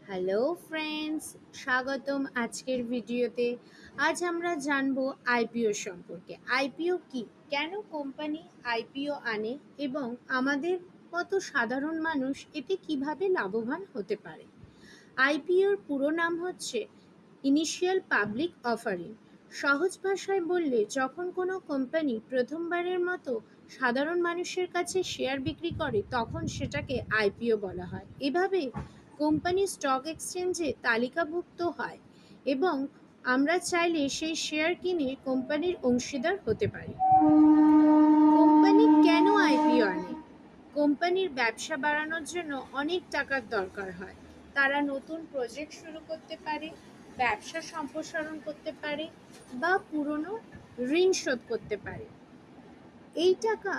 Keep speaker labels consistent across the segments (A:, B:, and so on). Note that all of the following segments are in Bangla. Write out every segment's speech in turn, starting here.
A: হ্যালো ফ্রেন্ডস, স্বাগতম আজকের ভিডিওতে। আজ আমরা জানবো আইপিও সম্পর্কে। আইপিও কি, কেন কোম্পানি আইপিও আনে এবং আমাদের মতো সাধারণ মানুষ এতে কিভাবে লাভবান হতে পারে। আইপিওর পুরো নাম হচ্ছে ইনিশিয়াল পাবলিক অফারিং। সহজ ভাষায় বললে, যখন কোনো কোম্পানি প্রথমবারের মতো সাধারণ মানুষের কাছে শেয়ার বিক্রি করে তখন সেটাকে আইপিও বলা হয়। এভাবে কোম্পানি স্টক এক্সচেঞ্জে তালিকাভুক্ত হয় এবং আমরা চাইলে সেই শেয়ার কিনে কোম্পানির অংশীদার হতে পারি। কোম্পানি কেন আইপিও আনে? কোম্পানির ব্যবসা বাড়ানোর জন্য অনেক টাকার দরকার হয়। তারা নতুন প্রজেক্ট শুরু করতে পারে, ব্যবসা সম্প্রসারণ করতে পারে বা পুরনো ঋণ শোধ করতে পারে। এই টাকা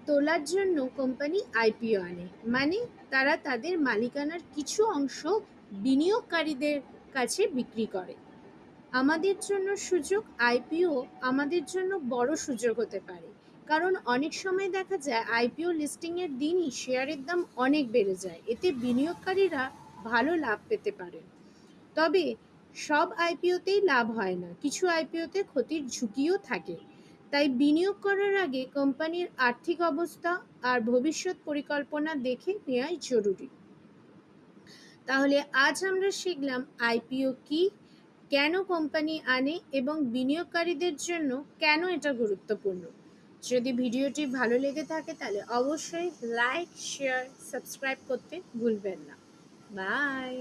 A: তোলার জন্য কোম্পানি আইপিও আনে, মানে তারা তাদের মালিকানার কিছু অংশ বিনিয়োগকারীদের কাছে বিক্রি করে। আমাদের জন্য সুযোগ, আইপিও আমাদের জন্য বড় সুযোগ হতে পারে, কারণ অনেক সময় দেখা যায় আইপিও লিস্টিংয়ের দিনই শেয়ারের দাম অনেক বেড়ে যায়। এতে বিনিয়োগকারীরা ভালো লাভ পেতে পারেন। তবে সব আইপিওতেই লাভ হয় না, কিছু আইপিওতে ক্ষতির ঝুঁকিও থাকে। তাই বিনিয়োগ করার আগে কোম্পানির আর্থিক অবস্থা আর ভবিষ্যৎ পরিকল্পনা দেখে নেওয়াই জরুরি। তাহলে আজ আমরা শিখলাম আইপিও কি, কেন কোম্পানি আনে এবং বিনিয়োগকারীদের জন্য কেন এটা গুরুত্বপূর্ণ। যদি ভিডিওটি ভালো লেগে থাকে তাহলে অবশ্যই লাইক, শেয়ার, সাবস্ক্রাইব করতে ভুলবেন না। বাই।